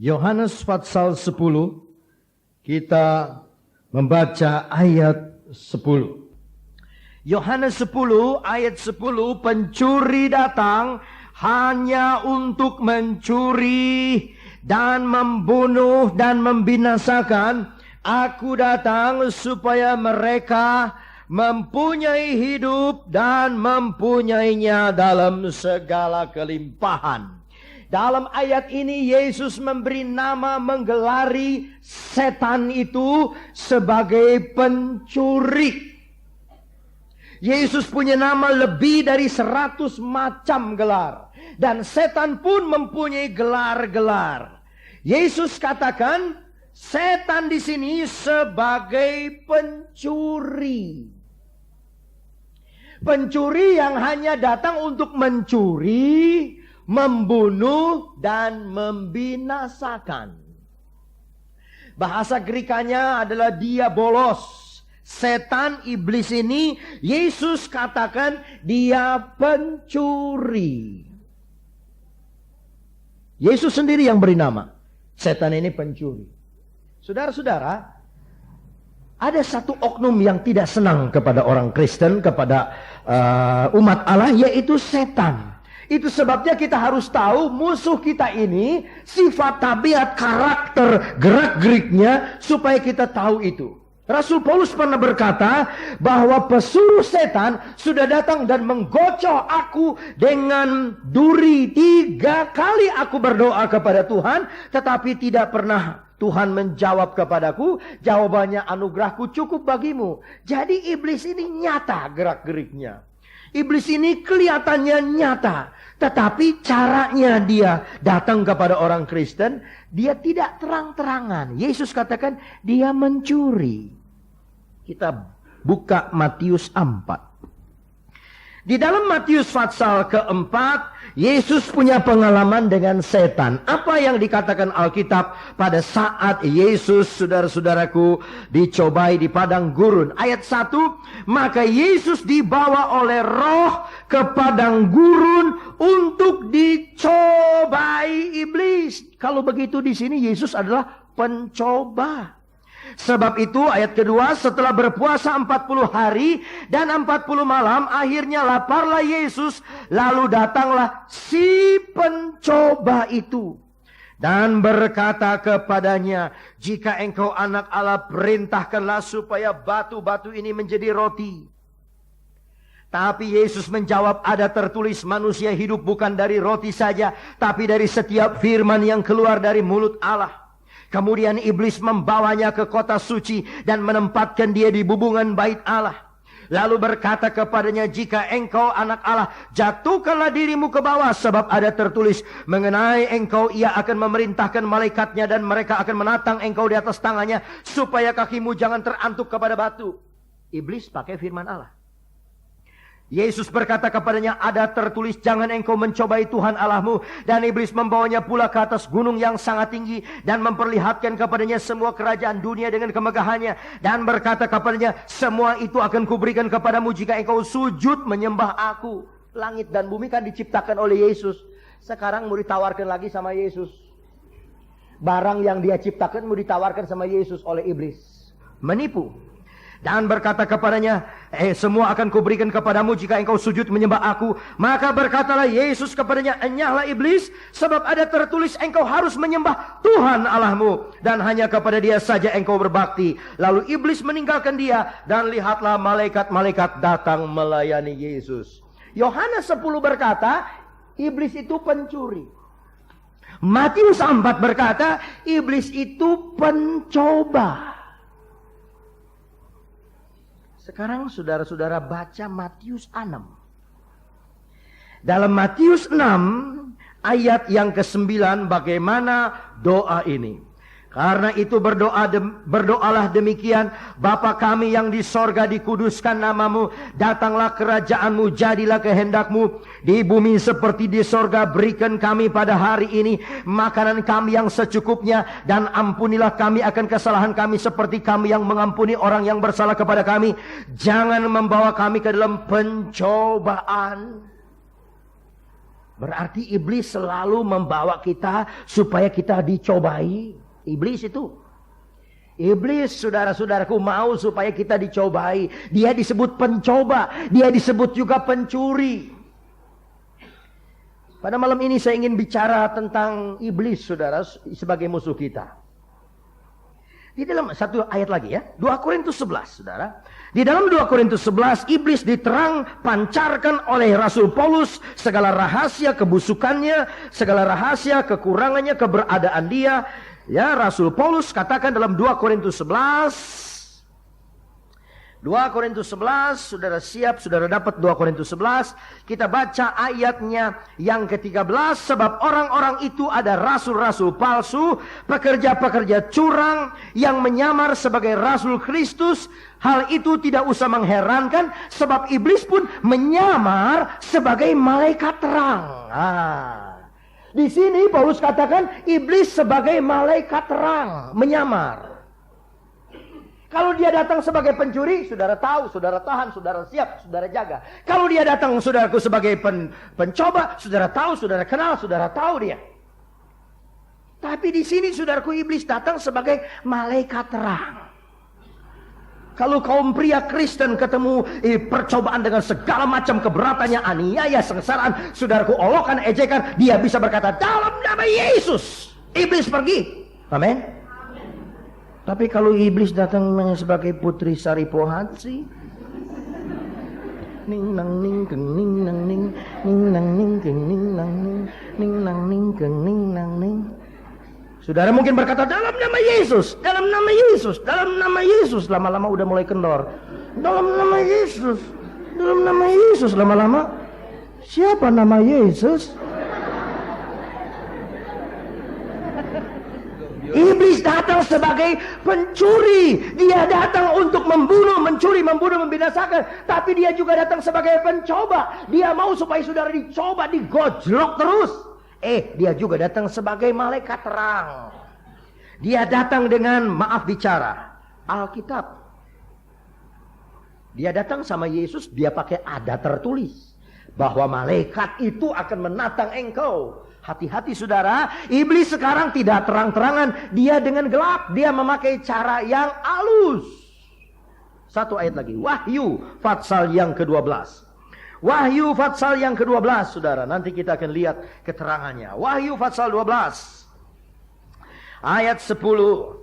Yohanes pasal 10, kita membaca ayat 10. Yohanes 10 ayat 10, pencuri datang hanya untuk mencuri dan membunuh dan membinasakan. Aku datang supaya mereka mempunyai hidup dan mempunyainya dalam segala kelimpahan. Dalam ayat ini Yesus memberi nama, menggelari setan itu sebagai pencuri. Yesus punya nama lebih dari 100 macam gelar. Dan setan pun mempunyai gelar-gelar. Yesus katakan setan di sini sebagai pencuri. Pencuri yang hanya datang untuk mencuri, membunuh dan membinasakan. Bahasa Grekanya adalah diabolos. Setan, iblis ini Yesus katakan dia pencuri. Yesus sendiri yang beri nama. Setan ini pencuri. Saudara-saudara, ada satu oknum yang tidak senang kepada orang Kristen, kepada umat Allah, yaitu setan. Itu sebabnya kita harus tahu musuh kita ini, sifat, tabiat, karakter, gerak-geriknya, supaya kita tahu itu. Rasul Paulus pernah berkata bahwa pesuruh setan sudah datang dan menggocok aku dengan duri. 3 kali aku berdoa kepada Tuhan, tetapi tidak pernah Tuhan menjawab kepadaku. Jawabannya, anugerahku cukup bagimu. Jadi iblis ini nyata gerak-geriknya. Iblis ini kelihatannya nyata. Tetapi caranya dia datang kepada orang Kristen, dia tidak terang-terangan. Yesus katakan dia mencuri. Kita buka Matius 4. Di dalam Matius pasal keempat, Yesus punya pengalaman dengan setan. Apa yang dikatakan Alkitab pada saat Yesus, saudara-saudaraku, dicobai di padang gurun. Ayat 1, maka Yesus dibawa oleh Roh ke padang gurun untuk dicobai iblis. Kalau begitu di sini Yesus adalah pencoba. Sebab itu ayat kedua, setelah berpuasa 40 hari dan 40 malam, akhirnya laparlah Yesus. Lalu datanglah si pencoba itu dan berkata kepadanya, jika engkau anak Allah, perintahkanlah supaya batu-batu ini menjadi roti. Tapi Yesus menjawab, ada tertulis manusia hidup bukan dari roti saja, tapi dari setiap firman yang keluar dari mulut Allah. Kemudian iblis membawanya ke kota suci dan menempatkan dia di bubungan bait Allah. Lalu berkata kepadanya, jika engkau anak Allah, jatuhkanlah dirimu ke bawah, sebab ada tertulis mengenai engkau, ia akan memerintahkan malaikatnya dan mereka akan menatang engkau di atas tangannya, supaya kakimu jangan terantuk kepada batu. Iblis pakai firman Allah. Yesus berkata kepadanya, ada tertulis jangan engkau mencobai Tuhan Allahmu. Dan iblis membawanya pula ke atas gunung yang sangat tinggi dan memperlihatkan kepadanya semua kerajaan dunia dengan kemegahannya. Dan berkata kepadanya, semua itu akan kuberikan kepadamu jika engkau sujud menyembah aku. Langit dan bumi kan diciptakan oleh Yesus. Sekarang mau ditawarkan lagi sama Yesus. Barang yang dia ciptakan mau ditawarkan sama Yesus oleh iblis. Menipu. Dan berkata kepadanya, semua akan kuberikan kepadamu jika engkau sujud menyembah aku. Maka berkatalah Yesus kepadanya, enyahlah iblis, sebab ada tertulis engkau harus menyembah Tuhan Allahmu, dan hanya kepada dia saja engkau berbakti. Lalu iblis meninggalkan dia, dan lihatlah malaikat-malaikat datang melayani Yesus. Yohanes 10 berkata, iblis itu pencuri. Matius 4 berkata, iblis itu pencoba. Sekarang saudara-saudara baca Matius 6. Dalam Matius 6 ayat yang ke-9 bagaimana doa ini. Karena itu berdoalah demikian, Bapa kami yang di sorga, dikuduskan namamu, datanglah kerajaanmu, jadilah kehendakmu di bumi seperti di sorga. Berikan kami pada hari ini makanan kami yang secukupnya, dan ampunilah kami akan kesalahan kami seperti kami yang mengampuni orang yang bersalah kepada kami. Jangan membawa kami ke dalam pencobaan. Berarti iblis selalu membawa kita supaya kita dicobai. Iblis itu. Iblis, saudara-saudaraku, mau supaya kita dicobai. Dia disebut pencoba. Dia disebut juga pencuri. Pada malam ini saya ingin bicara tentang iblis, saudara, sebagai musuh kita. Di dalam satu ayat lagi ya, 2 Korintus 11, saudara. Di dalam 2 Korintus 11, iblis diterang pancarkan oleh Rasul Paulus segala rahasia kebusukannya, segala rahasia kekurangannya, keberadaan dia. Ya, Rasul Paulus katakan dalam 2 Korintus 11. 2 Korintus 11, saudara siap, saudara dapat 2 Korintus 11. Kita baca ayatnya yang ke-13. Sebab orang-orang itu ada rasul-rasul palsu, pekerja-pekerja curang yang menyamar sebagai rasul Kristus. Hal itu tidak usah mengherankan, sebab iblis pun menyamar sebagai malaikat terang. Di sini Paulus katakan iblis sebagai malaikat terang, menyamar. Kalau dia datang sebagai pencuri, saudara tahu, saudara tahan, saudara siap, saudara jaga. Kalau dia datang, saudaraku, sebagai pencoba, saudara tahu, saudara kenal, saudara tahu dia. Tapi di sini, saudaraku, iblis datang sebagai malaikat terang. Kalau kaum pria Kristen ketemu percobaan dengan segala macam keberatannya, aniaya, sengsaraan, saudaraku, olokan, ejekan, dia bisa berkata, dalam nama Yesus, iblis pergi. Amin. Tapi kalau iblis datang sebagai putri Saripohatsi, ning nang ning keng ning nang ning, ning nang ning keng ning nang ning, ning nang ning keng ning nang ning. Saudara mungkin berkata dalam nama Yesus, dalam nama Yesus, dalam nama Yesus. Lama-lama udah mulai kendor. Dalam nama Yesus, dalam nama Yesus. Lama-lama, siapa nama Yesus? Iblis datang sebagai pencuri. Dia datang untuk membunuh, mencuri, membunuh, membinasakan. Tapi dia juga datang sebagai pencoba. Dia mau supaya saudara dicoba, digojlok terus. Dia juga datang sebagai malaikat terang. Dia datang dengan, maaf bicara, Alkitab. Dia datang sama Yesus, dia pakai ada tertulis bahwa malaikat itu akan menatang engkau. Hati-hati saudara, iblis sekarang tidak terang-terangan, dia dengan gelap, dia memakai cara yang halus. Satu ayat lagi, Wahyu Fatsal yang ke-12. Wahyu Fatsal yang ke-12, saudara, nanti kita akan lihat keterangannya. Wahyu Fatsal 12 ayat 10.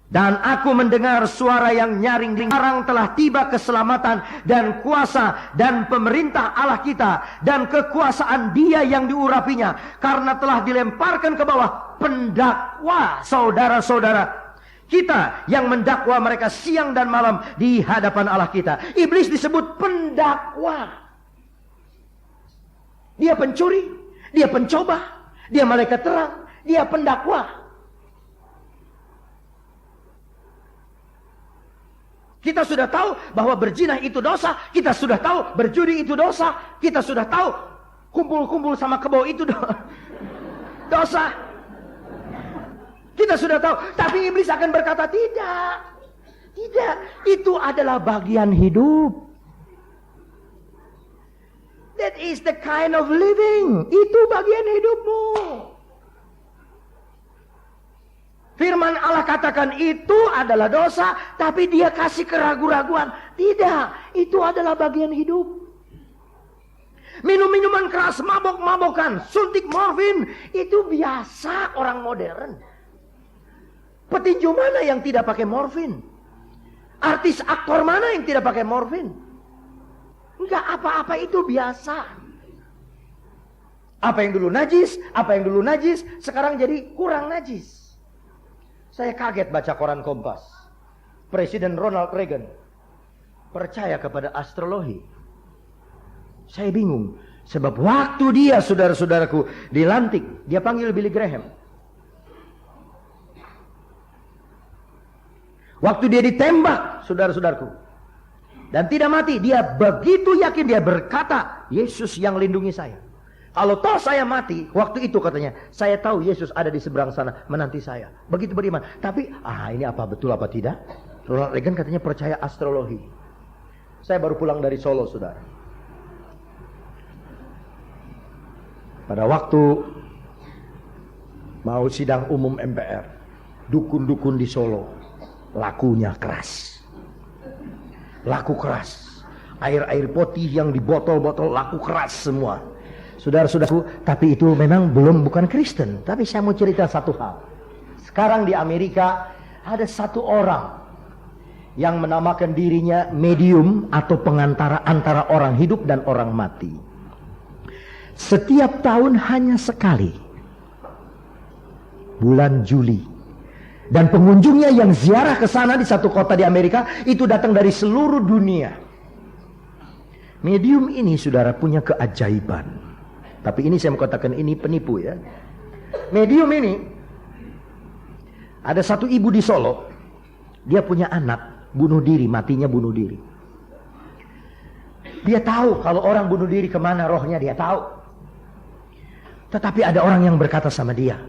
Dan aku mendengar suara yang nyaring, sekarang telah tiba keselamatan dan kuasa dan pemerintah Allah kita dan kekuasaan Dia yang diurapinya, karena telah dilemparkan ke bawah pendakwa saudara-saudara kita yang mendakwa mereka siang dan malam di hadapan Allah kita. Iblis disebut pendakwa. Dia pencuri, dia pencoba, dia malaikat terang, dia pendakwa. Kita sudah tahu bahwa berzina itu dosa. Kita sudah tahu berjudi itu dosa. Kita sudah tahu kumpul-kumpul sama kebo itu dosa. Kita sudah tahu. Tapi iblis akan berkata tidak. Tidak. Itu adalah bagian hidup. That is the kind of living. Itu bagian hidupmu. Firman Allah katakan itu adalah dosa, tapi dia kasih keraguan-raguan. Tidak, itu adalah bagian hidup. Minum minuman keras, mabok-mabokan, suntik morfin, itu biasa orang modern. Petinju mana yang tidak pakai morfin? Artis aktor mana yang tidak pakai morfin? Enggak, apa-apa itu biasa. Apa yang dulu najis, sekarang jadi kurang najis. Saya kaget baca koran Kompas. Presiden Ronald Reagan percaya kepada astrologi. Saya bingung. Sebab waktu dia, saudara-saudaraku, dilantik, dia panggil Billy Graham. Waktu dia ditembak, saudara-saudaraku, dan tidak mati, dia begitu yakin, dia berkata, Yesus yang lindungi saya. Kalau toh saya mati, waktu itu katanya, saya tahu Yesus ada di seberang sana menanti saya. Begitu beriman. Tapi, ini apa betul apa tidak? Ronald Reagan katanya percaya astrologi. Saya baru pulang dari Solo, saudara. Pada waktu mau sidang umum MPR, dukun-dukun di Solo lakunya keras. Laku keras. Air-air putih yang di botol-botol laku keras semua. Saudara-saudaraku, tapi itu memang bukan Kristen. Tapi saya mau cerita satu hal. Sekarang di Amerika ada satu orang yang menamakan dirinya medium atau pengantara antara orang hidup dan orang mati. Setiap tahun hanya sekali, bulan Juli, dan pengunjungnya yang ziarah ke sana di satu kota di Amerika itu datang dari seluruh dunia. Medium ini, saudara, punya keajaiban. Tapi ini saya mau katakan ini penipu ya. Medium ini, ada satu ibu di Solo, dia punya anak bunuh diri, matinya bunuh diri. Dia tahu kalau orang bunuh diri kemana rohnya, dia tahu. Tetapi ada orang yang berkata sama dia,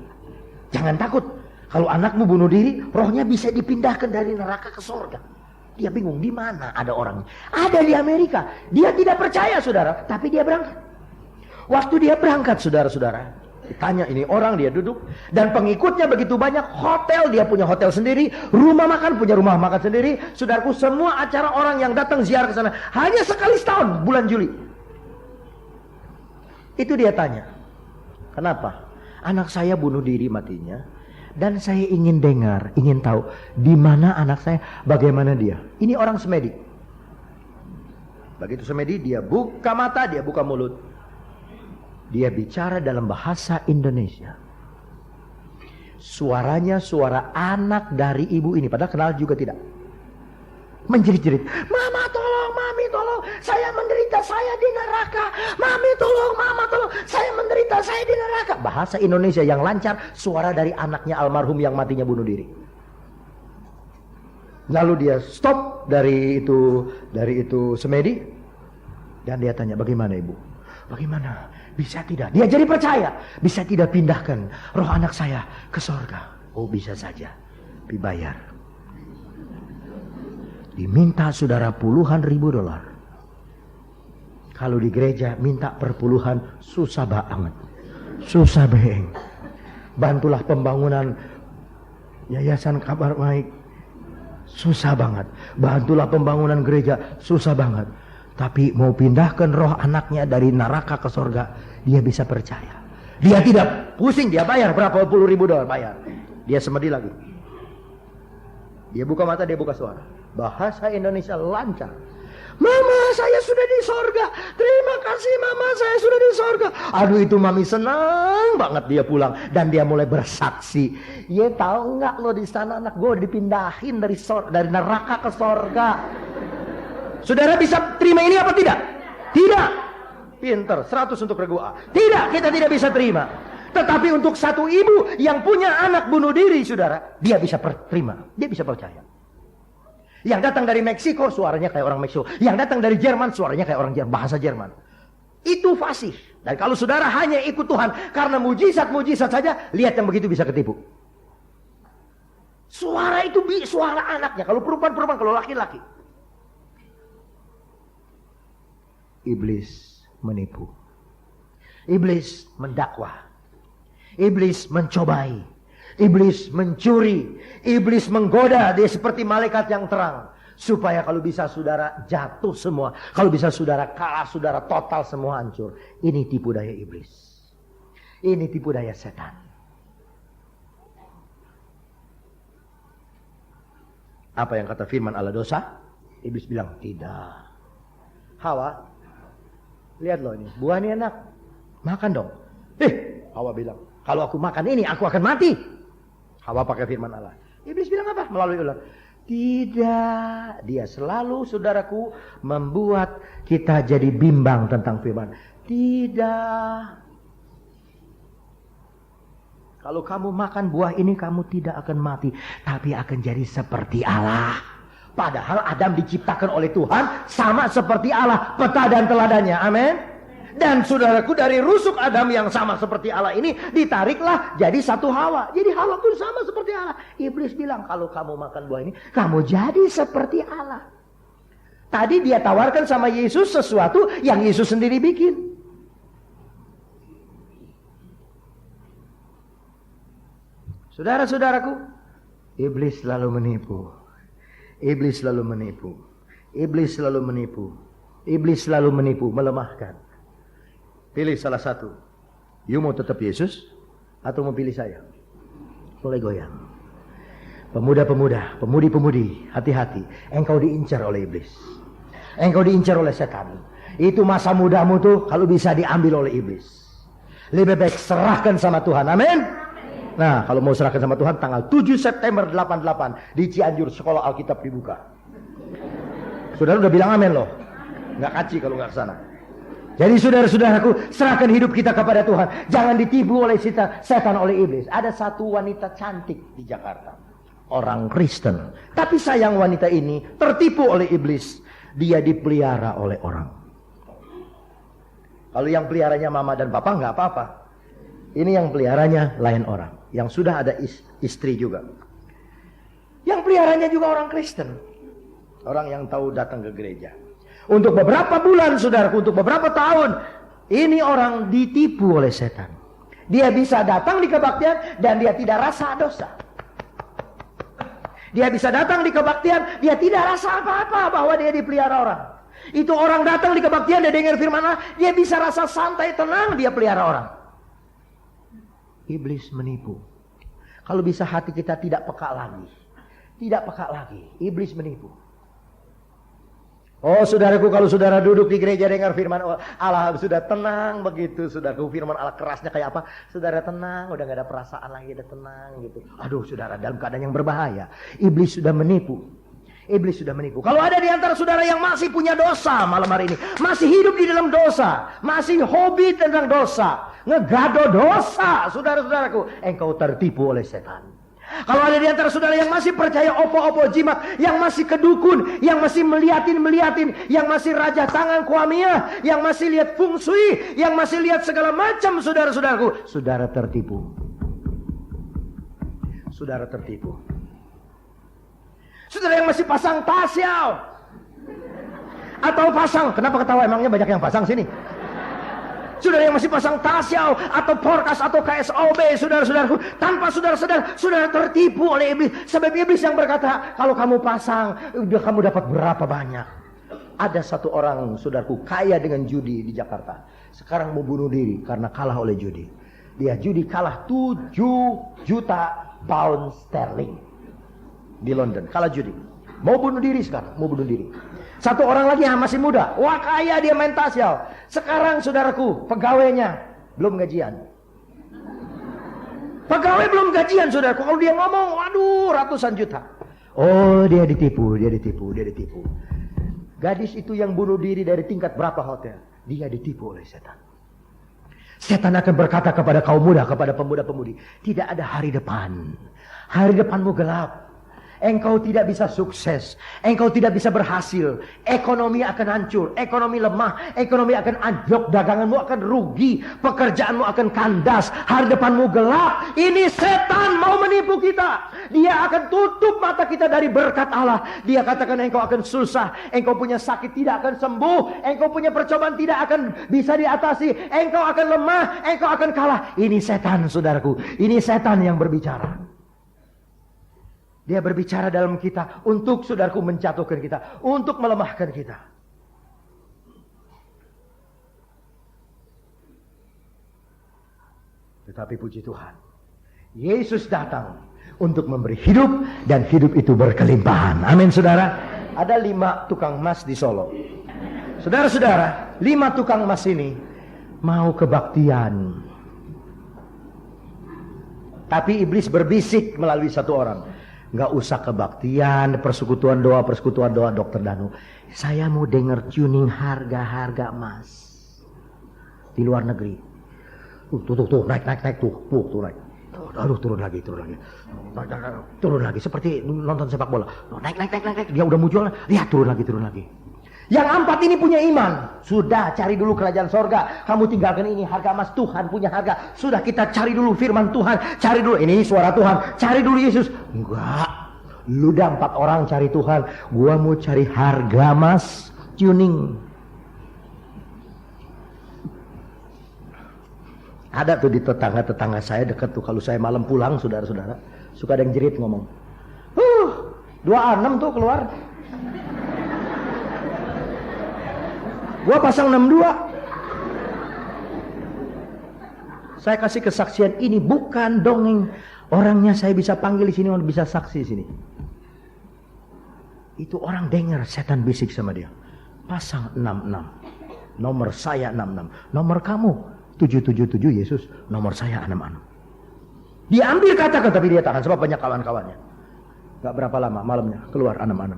jangan takut, kalau anakmu bunuh diri, rohnya bisa dipindahkan dari neraka ke surga. Dia bingung, di mana ada orangnya? Ada di Amerika. Dia tidak percaya, saudara, tapi dia berangkat. Waktu dia berangkat, saudara-saudara, ditanya ini orang, dia duduk, dan pengikutnya begitu banyak. Hotel, dia punya hotel sendiri, rumah makan, punya rumah makan sendiri. Saudaraku, semua acara orang yang datang ziarah ke sana hanya sekali setahun, bulan Juli. Itu dia tanya, kenapa? Anak saya bunuh diri matinya, dan saya ingin dengar, ingin tahu di mana anak saya, bagaimana dia. Ini orang semedi. Begitu semedi, dia buka mata, dia buka mulut. Dia bicara dalam bahasa Indonesia. Suaranya suara anak dari ibu ini, padahal kenal juga tidak. Menjerit-jerit, mama tolong, mami tolong, saya menderita, saya di neraka. Mami tolong, mama tolong, saya menderita, saya di neraka. Bahasa Indonesia yang lancar, suara dari anaknya almarhum yang matinya bunuh diri. Lalu dia stop dari itu semedi, dan dia tanya, bagaimana ibu? Bagaimana? Bisa tidak? Dia jadi percaya. Bisa tidak pindahkan roh anak saya ke surga? Oh, bisa saja. Dibayar. Diminta, saudara, puluhan ribu dolar. Kalau di gereja minta perpuluhan, susah banget. Susah beng. Bantulah pembangunan yayasan Kabar Baik, susah banget. Bantulah pembangunan gereja, susah banget. Tapi mau pindahkan roh anaknya dari neraka ke surga, dia bisa percaya. Dia tidak pusing, dia bayar berapa puluh ribu dolar, bayar. Dia semedi lagi. Dia buka mata, dia buka suara. Bahasa Indonesia lancar. Mama, saya sudah di sorga. Terima kasih mama, saya sudah di sorga. Aduh, itu mami senang banget dia pulang. Dan dia mulai bersaksi. Ya tahu nggak lo, di sana anak gue dipindahin dari neraka ke sorga. Saudara bisa terima ini apa tidak? Tidak. Pinter, 100 untuk regu A. Tidak, kita tidak bisa terima. Tetapi untuk satu ibu yang punya anak bunuh diri, saudara, dia bisa terima. Dia bisa percaya. Yang datang dari Meksiko, suaranya kayak orang Meksiko. Yang datang dari Jerman, suaranya kayak orang Jerman, bahasa Jerman. Itu fasih. Dan kalau saudara hanya ikut Tuhan karena mujizat-mujizat saja, lihat yang begitu bisa ketipu. Suara itu suara anaknya. Kalau perempuan-perempuan, kalau laki-laki. Iblis menipu. Iblis mendakwah. Iblis mencobai. Iblis mencuri. Iblis menggoda. Dia seperti malaikat yang terang. Supaya kalau bisa saudara jatuh semua. Kalau bisa saudara kalah, saudara total semua hancur. Ini tipu daya iblis. Ini tipu daya setan. Apa yang kata firman Allah, dosa? Iblis bilang tidak. Hawa, lihat loh ini, buah ini enak, makan dong. Hawa bilang, kalau aku makan ini aku akan mati. Hawa pakai firman Allah. Iblis bilang apa? Melalui ular. Tidak. Dia selalu, saudaraku, membuat kita jadi bimbang tentang firman. Tidak. Kalau kamu makan buah ini, kamu tidak akan mati, tapi akan jadi seperti Allah. Padahal Adam diciptakan oleh Tuhan sama seperti Allah, peta dan teladannya. Amin. Dan saudaraku, dari rusuk Adam yang sama seperti Allah ini ditariklah jadi satu Hawa. Jadi Hawa pun sama seperti Allah. Iblis bilang, kalau kamu makan buah ini, kamu jadi seperti Allah. Tadi dia tawarkan sama Yesus sesuatu yang Yesus sendiri bikin. Saudara-saudaraku, iblis selalu menipu. Iblis selalu menipu. Iblis selalu menipu. Iblis selalu menipu, melemahkan. Pilih salah satu. You mau tetap Yesus atau mau pilih saya? Mulai goyang. Pemuda-pemuda, pemudi-pemudi, hati-hati. Engkau diincar oleh iblis. Engkau diincar oleh setan. Itu masa mudamu tuh kalau bisa diambil oleh iblis. Lebih baik serahkan sama Tuhan. Amin. Nah, kalau mau serahkan sama Tuhan, tanggal 7 September 88 di Cianjur sekolah Alkitab dibuka. Saudara udah bilang amin loh. Nggak kaci kalau nggak kesana. Jadi saudara-saudaraku, serahkan hidup kita kepada Tuhan. Jangan ditipu oleh setan, oleh iblis. Ada satu wanita cantik di Jakarta, orang Kristen. Tapi sayang wanita ini tertipu oleh iblis. Dia dipelihara oleh orang. Kalau yang peliharanya mama dan papa nggak apa-apa. Ini yang peliharanya lain orang. Yang sudah ada istri juga. Yang peliharanya juga orang Kristen. Orang yang tahu datang ke gereja. Untuk beberapa bulan, saudaraku, untuk beberapa tahun, ini orang ditipu oleh setan. Dia bisa datang di kebaktian dan dia tidak rasa dosa. Dia bisa datang di kebaktian, dia tidak rasa apa-apa bahwa dia dipelihara orang. Itu orang datang di kebaktian, dia dengar firman Allah, dia bisa rasa santai, tenang, dia pelihara orang. Iblis menipu. Kalau bisa hati kita tidak peka lagi. Tidak peka lagi. Iblis menipu. Oh saudaraku, kalau saudara duduk di gereja dengar firman Allah sudah tenang begitu, saudaraku, firman Allah kerasnya kayak apa? Saudara tenang, udah gak ada perasaan lagi, udah tenang gitu. Aduh saudara, dalam keadaan yang berbahaya. Iblis sudah menipu. Iblis sudah menipu. Kalau ada di antara saudara yang masih punya dosa malam hari ini, masih hidup di dalam dosa, masih hobi tentang dosa, ngegado dosa, saudara-saudaraku, engkau tertipu oleh setan. Kalau ada di antara saudara yang masih percaya opo-opo jimat, yang masih kedukun, yang masih meliatin, yang masih raja tangan kuamia, yang masih lihat feng shui, yang masih lihat segala macam, saudara-saudaraku, saudara tertipu. Saudara tertipu. Saudara yang masih pasang tasyau atau pasang, kenapa ketawa, emangnya banyak yang pasang sini? Saudara yang masih pasang tasyau atau porkas atau KSOB, saudara-saudaraku, tanpa saudara sadar, saudara tertipu oleh iblis. Sebab iblis yang berkata, kalau kamu pasang, udah kamu dapat berapa banyak. Ada satu orang, saudaraku, kaya dengan judi di Jakarta. Sekarang mau bunuh diri karena kalah oleh judi. Dia judi kalah 7 juta pound sterling di London, kalah judi. Mau bunuh diri sekarang, mau bunuh diri. Satu orang lagi yang masih muda, wah kaya dia main tasyau. Sekarang saudaraku, pegawainya belum gajian. Pegawai belum gajian saudaraku. Kalau dia ngomong, waduh ratusan juta. Oh dia ditipu, dia ditipu, dia ditipu. Gadis itu yang bunuh diri dari tingkat berapa hotel, dia ditipu oleh setan. Setan akan berkata kepada kaum muda, kepada pemuda-pemudi, tidak ada hari depan. Hari depanmu gelap. Engkau tidak bisa sukses, engkau tidak bisa berhasil, ekonomi akan hancur, ekonomi lemah, ekonomi akan anjlok, daganganmu akan rugi, pekerjaanmu akan kandas, hari depanmu gelap. Ini setan mau menipu kita. Dia akan tutup mata kita dari berkat Allah. Dia katakan engkau akan susah, engkau punya sakit tidak akan sembuh, engkau punya percobaan tidak akan bisa diatasi, engkau akan lemah, engkau akan kalah. Ini setan saudaraku, ini setan yang berbicara. Dia berbicara dalam kita untuk saudaraku menjatuhkan kita, untuk melemahkan kita. Tetapi puji Tuhan, Yesus datang untuk memberi hidup dan hidup itu berkelimpahan. Amin saudara. Ada 5 tukang emas di Solo. Saudara-saudara, 5 tukang emas ini mau kebaktian. Tapi iblis berbisik melalui satu orang. Nggak usah kebaktian, persekutuan doa Dokter Danu. Saya mau dengar tuning harga-harga emas di luar negeri. Tuh, naik tuh naik. Aduh, turun lagi. Turun lagi, seperti nonton sepak bola. Naik. Dia udah mau jual, lihat turun lagi. Yang 4 ini punya iman. Sudah, cari dulu kerajaan sorga. Kamu tinggalkan ini, harga emas Tuhan punya harga. Sudah, kita cari dulu firman Tuhan. Cari dulu, ini suara Tuhan. Cari dulu Yesus. Enggak. Lu dah 4 orang cari Tuhan. Gua mau cari harga emas. Tuning. Ada tuh di tetangga-tetangga saya dekat tuh, kalau saya malam pulang, saudara-saudara, suka ada yang jerit ngomong, 26 tuh keluar. Gua pasang 62. Saya kasih kesaksian ini bukan dongeng. Orangnya saya bisa panggil di sini, orang bisa saksi di sini. Itu orang dengar setan bisik sama dia. Pasang 66. Nomor saya 66. Nomor kamu 777 Yesus. Nomor saya 66. Dia ambil kata-kata tapi dia tahan sebab banyak kawan-kawannya. Gak berapa lama malamnya keluar 66.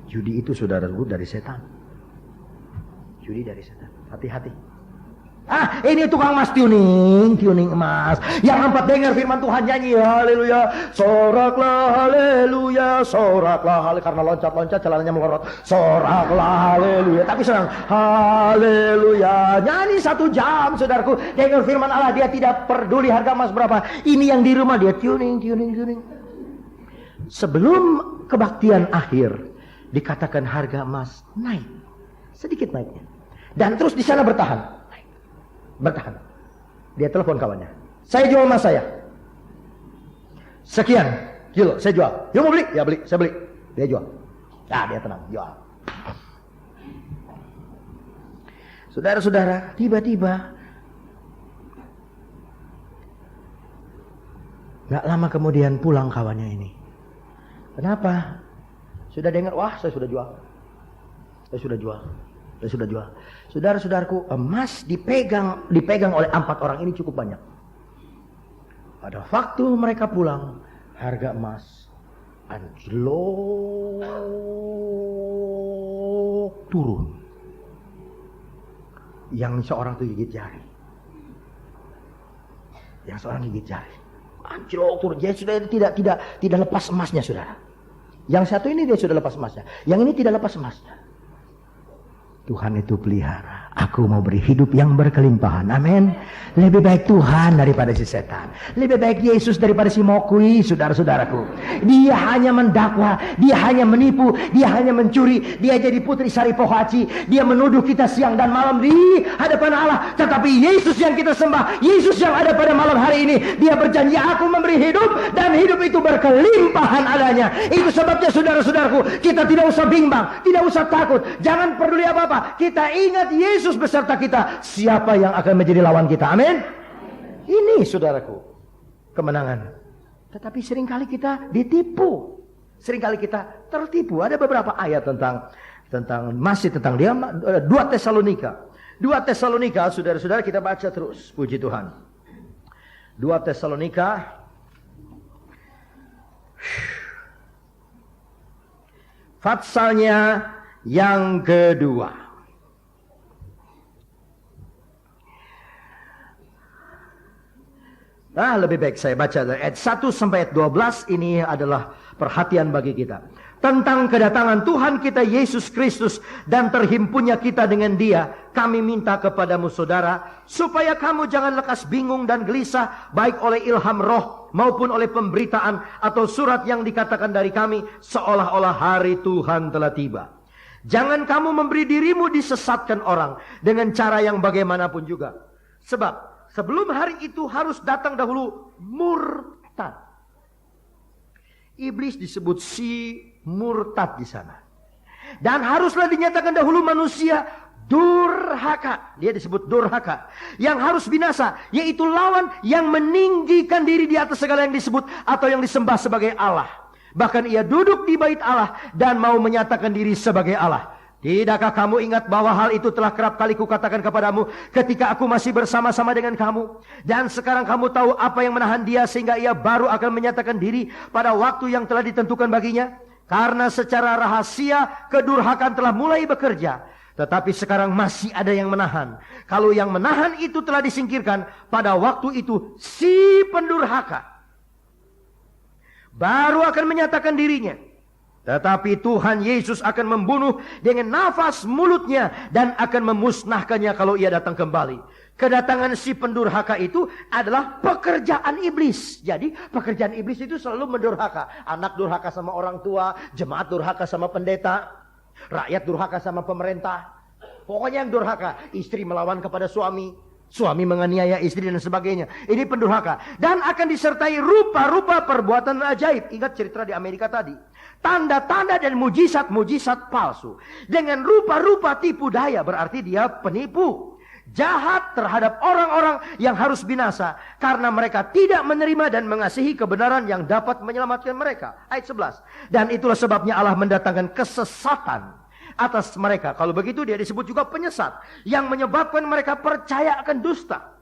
Judi itu saudaraku dari setan. Judi dari setan. Hati-hati. Ini tukang emas tuning emas. Yang nampak dengar firman Tuhan nyanyi haleluya, soraklah haleluya, soraklah haleluya, karena loncat-loncat celananya melorot. Soraklah haleluya, tapi senang haleluya. Nyanyi 1 jam saudaraku, dengar firman Allah, dia tidak peduli harga emas berapa. Ini yang di rumah dia tuning. Sebelum kebaktian akhir dikatakan harga emas naik, sedikit naiknya, dan terus di sana bertahan. Dia telepon kawannya, saya jual emas saya sekian kilo, saya jual. Dia mau beli? Ya beli, saya beli. Dia jual. Dia tenang, jual. Saudara-saudara, tiba-tiba gak lama kemudian pulang kawannya ini. Kenapa? Sudah dengar, wah saya sudah jual. Saudara-saudaraku, emas dipegang oleh 4 orang ini cukup banyak. Pada waktu mereka pulang, harga emas anjlok turun. Yang seorang itu gigit jari. Anjlok turun. Jadi sudah tidak lepas emasnya, saudara. Yang satu ini dia sudah lepas emasnya. Yang ini tidak lepas emasnya. Tuhan itu pelihara. Aku mau beri hidup yang berkelimpahan. Amin. Lebih baik Tuhan daripada si setan. Lebih baik Yesus daripada si Mokui, saudara-saudaraku. Dia hanya mendakwa, dia hanya menipu, dia hanya mencuri, dia jadi putri sari pohaci, dia menuduh kita siang dan malam di hadapan Allah. Tetapi Yesus yang kita sembah, Yesus yang ada pada malam hari ini, dia berjanji, aku memberi hidup dan hidup itu berkelimpahan adanya. Itu sebabnya saudara-saudaraku, kita tidak usah bimbang, tidak usah takut, jangan peduli apa-apa. Kita ingat Yesus beserta kita. Siapa yang akan menjadi lawan kita? Amin. Ini saudaraku, kemenangan. Tetapi seringkali kita ditipu, seringkali kita tertipu. Ada beberapa ayat masih tentang dia. 2 Tesalonika, saudara-saudara, kita baca terus. Puji Tuhan. 2 Tesalonika Fatsalnya yang kedua. Lebih baik saya baca dari ayat 1 sampai ayat 12. Ini adalah perhatian bagi kita. Tentang kedatangan Tuhan kita Yesus Kristus dan terhimpunnya kita dengan Dia, kami minta kepadamu saudara, supaya kamu jangan lekas bingung dan gelisah, baik oleh ilham roh maupun oleh pemberitaan atau surat yang dikatakan dari kami, seolah-olah hari Tuhan telah tiba. Jangan kamu memberi dirimu disesatkan orang dengan cara yang bagaimanapun juga. Sebab sebelum hari itu harus datang dahulu murtad. Iblis disebut si murtad di sana. Dan haruslah dinyatakan dahulu manusia durhaka. Dia disebut durhaka. Yang harus binasa, yaitu lawan yang meninggikan diri di atas segala yang disebut atau yang disembah sebagai Allah. Bahkan ia duduk di bait Allah dan mau menyatakan diri sebagai Allah. Tidakkah kamu ingat bahwa hal itu telah kerap kali kukatakan kepadamu ketika aku masih bersama-sama dengan kamu? Dan sekarang kamu tahu apa yang menahan dia sehingga ia baru akan menyatakan diri pada waktu yang telah ditentukan baginya? Karena secara rahasia kedurhakaan telah mulai bekerja. Tetapi sekarang masih ada yang menahan. Kalau yang menahan itu telah disingkirkan, pada waktu itu si pendurhaka baru akan menyatakan dirinya. Tetapi Tuhan Yesus akan membunuh dengan nafas mulutnya dan akan memusnahkannya kalau ia datang kembali. Kedatangan si pendurhaka itu adalah pekerjaan iblis. Jadi pekerjaan iblis itu selalu mendurhaka. Anak durhaka sama orang tua, jemaat durhaka sama pendeta, rakyat durhaka sama pemerintah. Pokoknya yang durhaka. Istri melawan kepada suami, Suami menganiaya istri dan sebagainya. Ini pendurhaka. Dan akan disertai rupa-rupa perbuatan ajaib. Ingat cerita di Amerika tadi. Tanda-tanda dan mujizat-mujizat palsu. Dengan rupa-rupa tipu daya. Berarti dia penipu. Jahat terhadap orang-orang yang harus binasa. Karena mereka tidak menerima dan mengasihi kebenaran yang dapat menyelamatkan mereka. Ayat 11. Dan itulah sebabnya Allah mendatangkan kesesatan atas mereka. Kalau begitu dia disebut juga penyesat, yang menyebabkan mereka percaya akan dusta,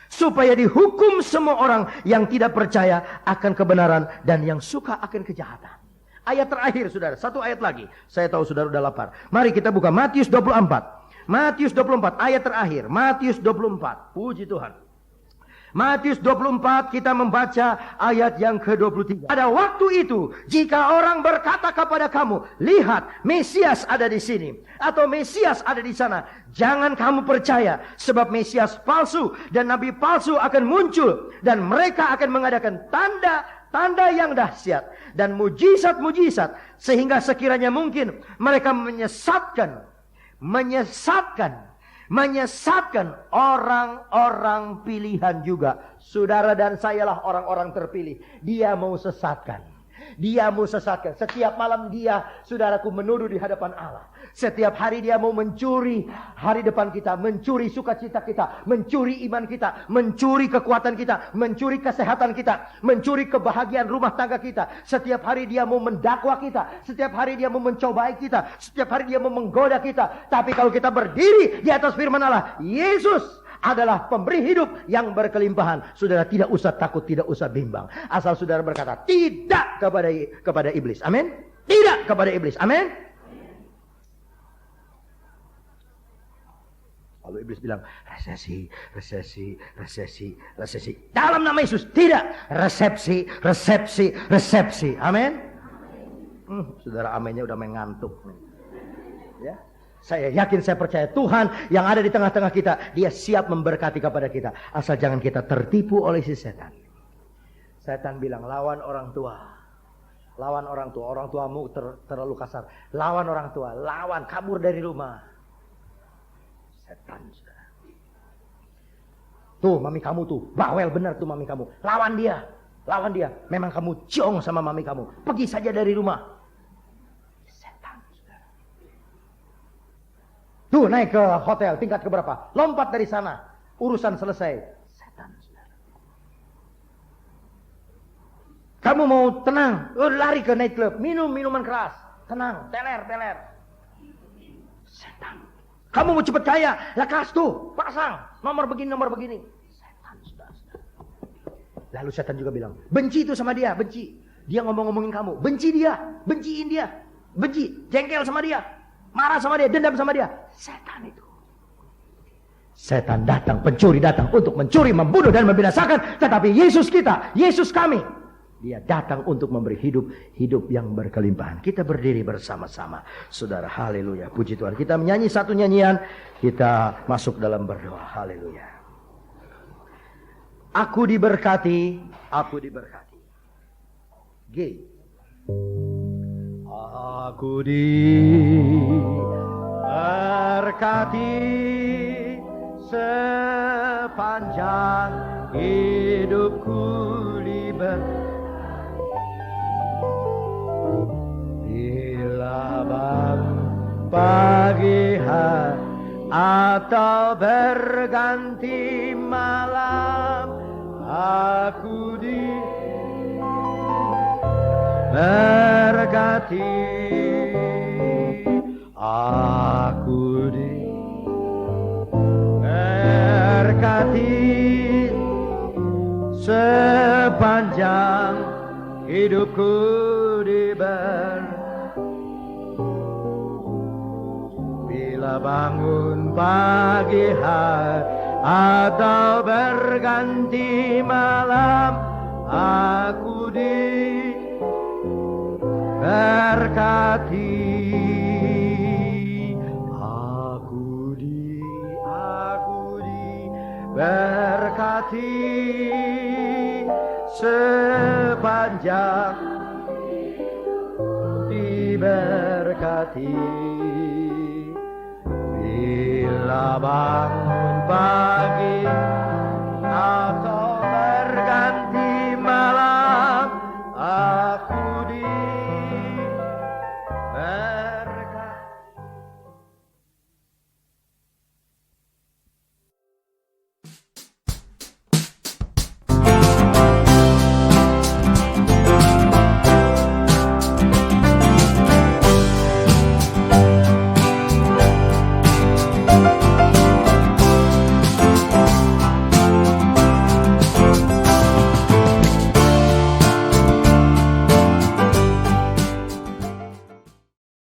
supaya dihukum semua orang yang tidak percaya akan kebenaran dan yang suka akan kejahatan. Ayat terakhir saudara, satu ayat lagi. Saya tahu saudara sudah lapar. Mari kita buka Matius 24. Matius 24 ayat terakhir. Matius 24. Puji Tuhan. Matius 24 kita membaca ayat yang ke-23. Pada waktu itu, jika orang berkata kepada kamu, lihat Mesias ada di sini, atau Mesias ada di sana, jangan kamu percaya, sebab Mesias palsu dan nabi palsu akan muncul, dan mereka akan mengadakan tanda yang dahsyat dan mujizat-mujizat, sehingga sekiranya mungkin mereka menyesatkan orang-orang pilihan juga. Saudara dan sayalah orang-orang terpilih. Dia mau sesatkan. Setiap malam dia, saudaraku, menuduh di hadapan Allah. Setiap hari dia mau mencuri hari depan kita, mencuri sukacita kita, mencuri iman kita, mencuri kekuatan kita, mencuri kesehatan kita, mencuri kebahagiaan rumah tangga kita. Setiap hari dia mau mendakwa kita, setiap hari dia mau mencobai kita, setiap hari dia mau menggoda kita. Tapi kalau kita berdiri di atas firman Allah, Yesus adalah pemberi hidup yang berkelimpahan. Saudara tidak usah takut, tidak usah bimbang. Asal saudara berkata tidak kepada iblis. Amin. Tidak kepada iblis. Amin. Lalu iblis bilang resesi. Dalam nama Yesus tidak. Resepsi. Amin. Saudara aminnya udah mengantuk. Ya. Saya yakin, saya percaya Tuhan yang ada di tengah-tengah kita, Dia siap memberkati kepada kita. Asal jangan kita tertipu oleh si setan. Setan bilang, lawan orang tua. Orang tuamu terlalu kasar. Lawan orang tua, kabur dari rumah. Setan, saudara. Tuh mami kamu tuh, bawel benar tuh mami kamu. Lawan dia. Memang kamu jong sama mami kamu. Pergi saja dari rumah. Tuh naik ke hotel tingkat keberapa? Lompat dari sana. Urusan selesai. Setan, saudara. Kamu mau tenang? Lari ke night club. Minum minuman keras. Tenang. Teler. Setan. Kamu mau cepet kaya? Lekas tuh. Pasang. Nomor begini. Setan, saudara. Lalu setan juga bilang, benci itu sama dia. Benci. Dia ngomongin kamu. Benci dia. Benciin dia. Benci. Jengkel sama dia. Marah sama dia, dendam sama dia. Setan itu. Setan datang, pencuri datang untuk mencuri, membunuh dan membinasakan. Tetapi Yesus kita, Yesus kami, Dia datang untuk memberi hidup yang berkelimpahan. Kita berdiri bersama-sama. Saudara, haleluya. Puji Tuhan. Kita menyanyi satu nyanyian, kita masuk dalam berdoa. Haleluya. Aku diberkati. G. Aku diberkati sepanjang hidupku bila pagi hari atau berganti malam, aku berkati, aku diberkati sepanjang hidupku bila bangun pagi hari atau berganti malam, aku berkati, aku diberkati sepanjang diberkati Bila bangun pagi atau berganti malam, aku diberkati.